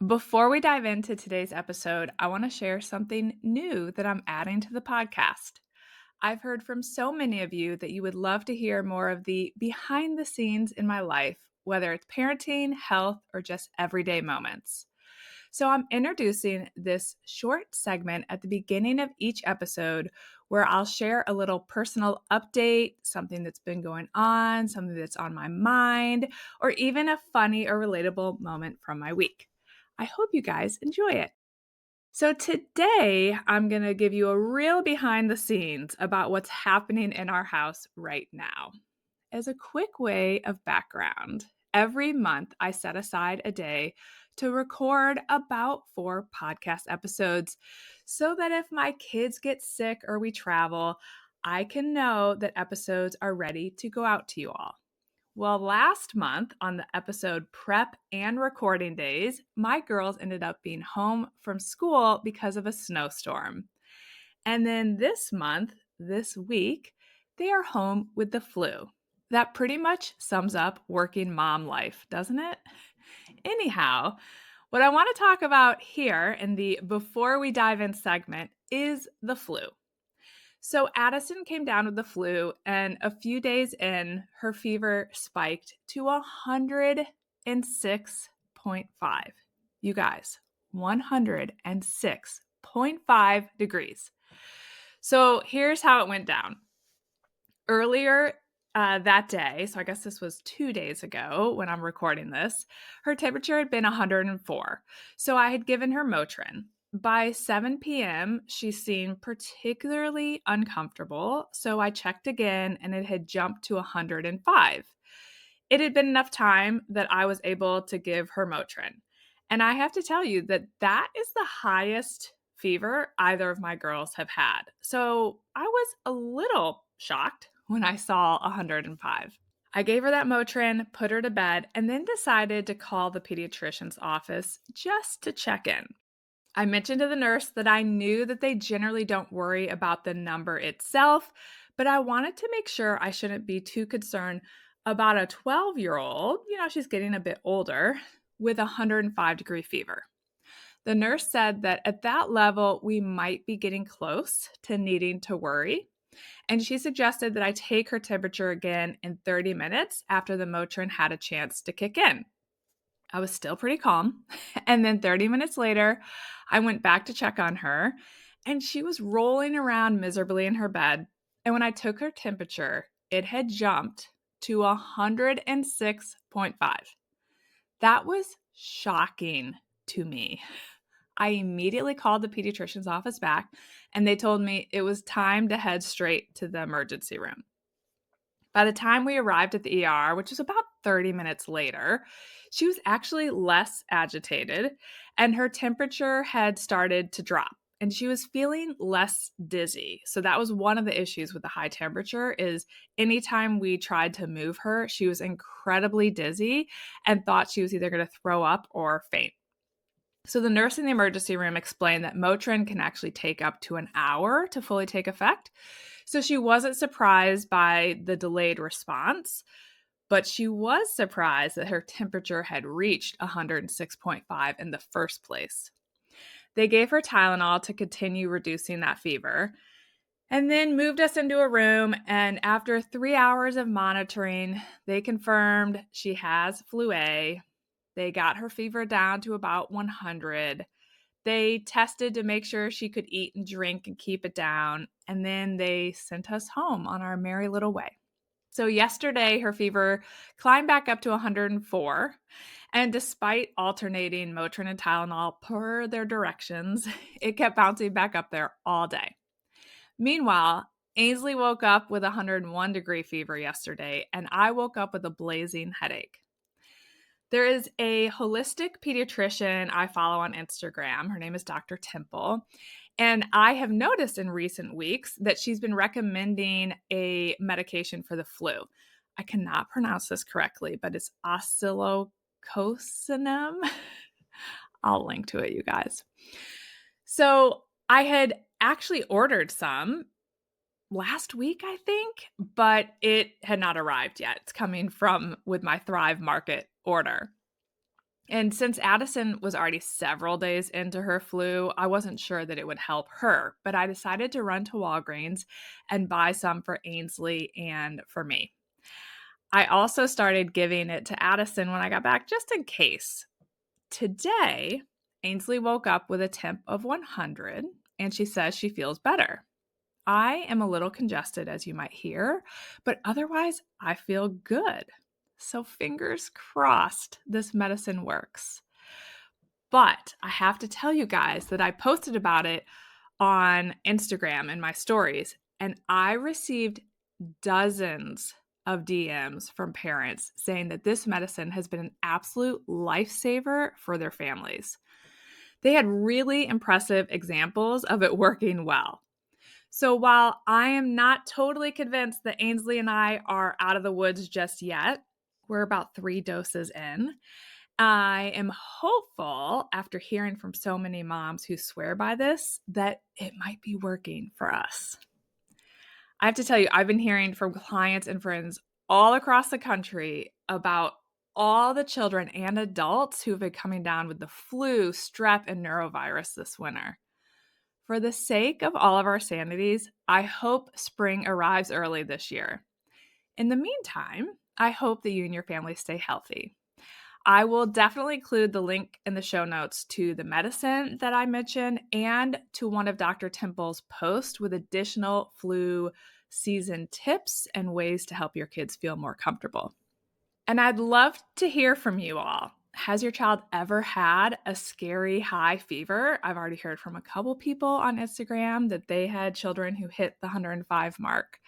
Before we dive into today's episode, I want to share something new that I'm adding to the podcast. I've heard from so many of you that you would love to hear more of the behind the scenes in my life, whether it's parenting, health, or just everyday moments. So I'm introducing this short segment at the beginning of each episode where I'll share a little personal update, something that's been going on, something that's on my mind, or even a funny or relatable moment from my week. I hope you guys enjoy it. So, today I'm going to give you a real behind the scenes about what's happening in our house right now. As a quick way of background, every month I set aside a day to record about 4 podcast episodes so that if my kids get sick or we travel, I can know that episodes are ready to go out to you all. Well, last month on the episode prep and recording days, my girls ended up being home from school because of a snowstorm. And then this week, they are home with the flu. That pretty much sums up working mom life, doesn't it? Anyhow, what I want to talk about here in the Before We Dive In segment is the flu. So Addison came down with the flu, and a few days in, her fever spiked to 106.5. You guys, 106.5 degrees. So here's how it went down. Earlier that day, so I guess this was 2 days ago when I'm recording this, her temperature had been 104. So I had given her Motrin. By 7 p.m., she seemed particularly uncomfortable, so I checked again and it had jumped to 105. It had been enough time that I was able to give her Motrin. And I have to tell you that that is the highest fever either of my girls have had. So I was a little shocked when I saw 105. I gave her that Motrin, put her to bed, and then decided to call the pediatrician's office just to check in. I mentioned to the nurse that I knew that they generally don't worry about the number itself, but I wanted to make sure I shouldn't be too concerned about a 12-year-old, she's getting a bit older, with a 105-degree fever. The nurse said that at that level, we might be getting close to needing to worry. And she suggested that I take her temperature again in 30 minutes after the Motrin had a chance to kick in. I was still pretty calm. And then 30 minutes later, I went back to check on her, and she was rolling around miserably in her bed. And when I took her temperature, it had jumped to 106.5. That was shocking to me. I immediately called the pediatrician's office back, and they told me it was time to head straight to the emergency room. By the time we arrived at the ER, which was about 30 minutes later, she was actually less agitated and her temperature had started to drop and she was feeling less dizzy. So that was one of the issues with the high temperature is anytime we tried to move her, she was incredibly dizzy and thought she was either going to throw up or faint. So the nurse in the emergency room explained that Motrin can actually take up to an hour to fully take effect. So she wasn't surprised by the delayed response, but she was surprised that her temperature had reached 106.5 in the first place. They gave her Tylenol to continue reducing that fever and then moved us into a room. And after 3 hours of monitoring, they confirmed she has flu A. They got her fever down to about 100. They tested to make sure she could eat and drink and keep it down. And then they sent us home on our merry little way. So yesterday, her fever climbed back up to 104. And despite alternating Motrin and Tylenol per their directions, it kept bouncing back up there all day. Meanwhile, Ainsley woke up with a 101-degree fever yesterday, and I woke up with a blazing headache. There is a holistic pediatrician I follow on Instagram. Her name is Dr. Temple. And I have noticed in recent weeks that she's been recommending a medication for the flu. I cannot pronounce this correctly, but it's oscillococcinum. I'll link to it, you guys. So I had actually ordered some last week, I think, but it had not arrived yet. It's coming from with my Thrive Market order. And since Addison was already several days into her flu, I wasn't sure that it would help her, but I decided to run to Walgreens and buy some for Ainsley and for me. I also started giving it to Addison when I got back, just in case. Today, Ainsley woke up with a temp of 100, and she says she feels better. I am a little congested, as you might hear, but otherwise, I feel good. So, fingers crossed this medicine works. But I have to tell you guys that I posted about it on Instagram in my stories, and I received dozens of DMs from parents saying that this medicine has been an absolute lifesaver for their families. They had really impressive examples of it working well. So while I am not totally convinced that Ainsley and I are out of the woods just yet, we're about 3 doses in. I am hopeful, after hearing from so many moms who swear by this, that it might be working for us. I have to tell you, I've been hearing from clients and friends all across the country about all the children and adults who have been coming down with the flu, strep, and neurovirus this winter. For the sake of all of our sanities, I hope spring arrives early this year. In the meantime, I hope that you and your family stay healthy. I will definitely include the link in the show notes to the medicine that I mentioned and to one of Dr. Temple's posts with additional flu season tips and ways to help your kids feel more comfortable. And I'd love to hear from you all. Has your child ever had a scary high fever? I've already heard from a couple people on Instagram that they had children who hit the 105 mark.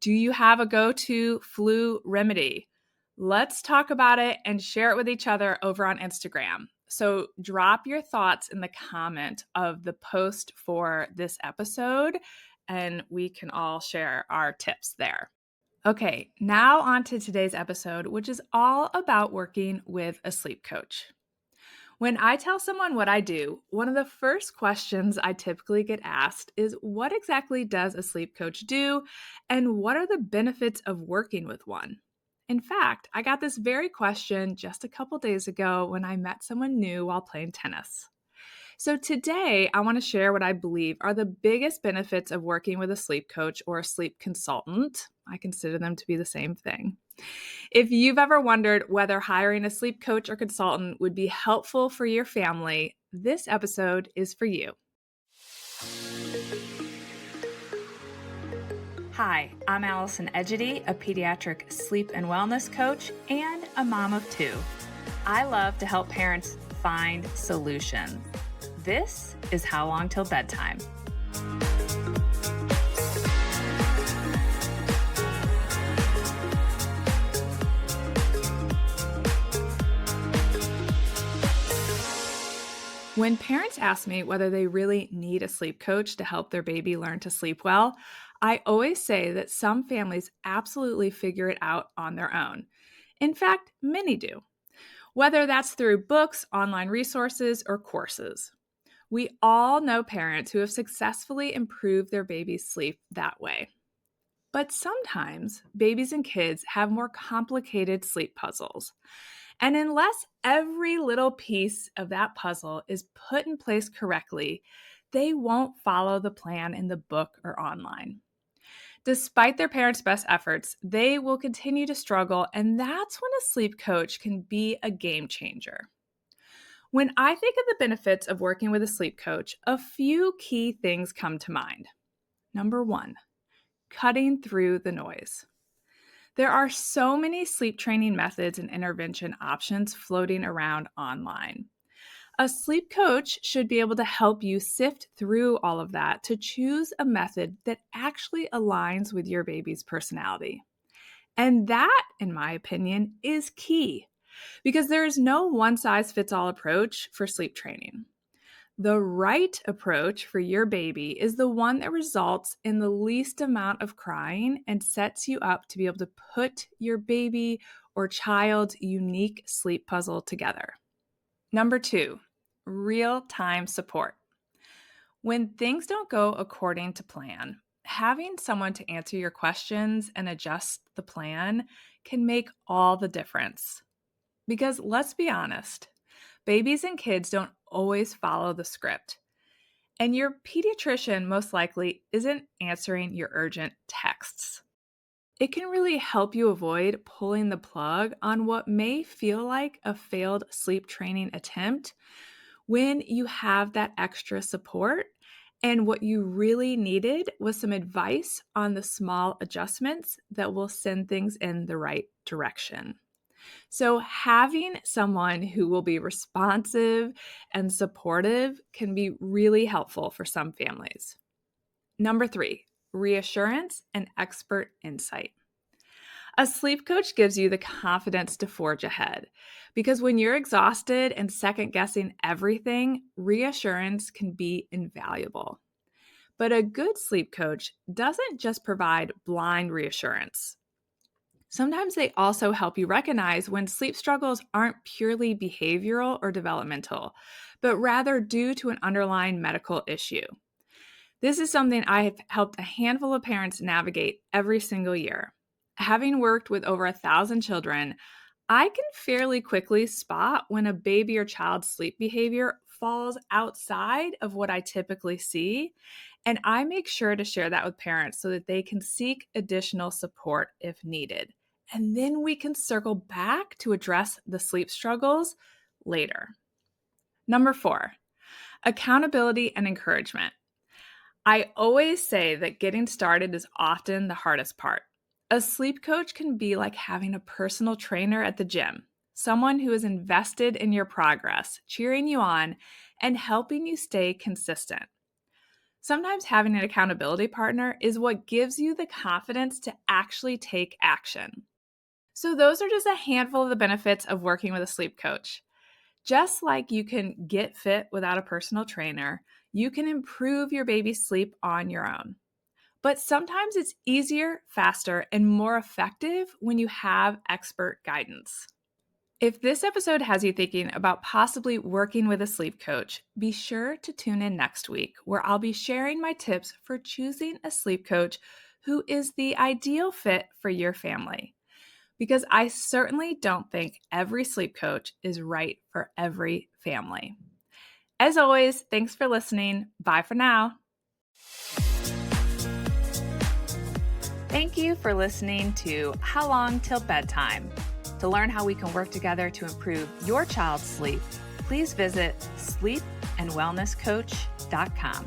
Do you have a go-to flu remedy? Let's talk about it and share it with each other over on Instagram. So drop your thoughts in the comment of the post for this episode, and we can all share our tips there. Okay, now on to today's episode, which is all about working with a sleep coach. When I tell someone what I do, one of the first questions I typically get asked is, what exactly does a sleep coach do, and what are the benefits of working with one? In fact, I got this very question just a couple days ago when I met someone new while playing tennis. So today, I want to share what I believe are the biggest benefits of working with a sleep coach or a sleep consultant. I consider them to be the same thing. If you've ever wondered whether hiring a sleep coach or consultant would be helpful for your family, this episode is for you. Hi, I'm Allison Egidi, a pediatric sleep and wellness coach and a mom of 2. I love to help parents find solutions. This is How Long Till Bedtime. When parents ask me whether they really need a sleep coach to help their baby learn to sleep well, I always say that some families absolutely figure it out on their own. In fact, many do, whether that's through books, online resources, or courses. We all know parents who have successfully improved their baby's sleep that way. But sometimes babies and kids have more complicated sleep puzzles. And unless every little piece of that puzzle is put in place correctly, they won't follow the plan in the book or online. Despite their parents' best efforts, they will continue to struggle, and that's when a sleep coach can be a game changer. When I think of the benefits of working with a sleep coach, a few key things come to mind. Number 1, cutting through the noise. There are so many sleep training methods and intervention options floating around online. A sleep coach should be able to help you sift through all of that to choose a method that actually aligns with your baby's personality. And that, in my opinion, is key because there is no one-size-fits-all approach for sleep training. The right approach for your baby is the one that results in the least amount of crying and sets you up to be able to put your baby or child's unique sleep puzzle together. Number 2, real-time support. When things don't go according to plan, having someone to answer your questions and adjust the plan can make all the difference. Because let's be honest, Babies and kids don't always follow the script. And your pediatrician most likely isn't answering your urgent texts. It can really help you avoid pulling the plug on what may feel like a failed sleep training attempt when you have that extra support. And what you really needed was some advice on the small adjustments that will send things in the right direction. So, having someone who will be responsive and supportive can be really helpful for some families. Number 3, reassurance and expert insight. A sleep coach gives you the confidence to forge ahead because when you're exhausted and second guessing everything, reassurance can be invaluable. But a good sleep coach doesn't just provide blind reassurance. Sometimes they also help you recognize when sleep struggles aren't purely behavioral or developmental, but rather due to an underlying medical issue. This is something I have helped a handful of parents navigate every single year. Having worked with over 1,000 children, I can fairly quickly spot when a baby or child's sleep behavior falls outside of what I typically see, and I make sure to share that with parents so that they can seek additional support if needed. And then we can circle back to address the sleep struggles later. Number 4, accountability and encouragement. I always say that getting started is often the hardest part. A sleep coach can be like having a personal trainer at the gym, someone who is invested in your progress, cheering you on, and helping you stay consistent. Sometimes having an accountability partner is what gives you the confidence to actually take action. So, those are just a handful of the benefits of working with a sleep coach. Just like you can get fit without a personal trainer, you can improve your baby's sleep on your own. But sometimes it's easier, faster, and more effective when you have expert guidance. If this episode has you thinking about possibly working with a sleep coach, be sure to tune in next week where I'll be sharing my tips for choosing a sleep coach who is the ideal fit for your family. Because I certainly don't think every sleep coach is right for every family. As always, thanks for listening. Bye for now. Thank you for listening to How Long Till Bedtime. To learn how we can work together to improve your child's sleep, please visit sleepandwellnesscoach.com.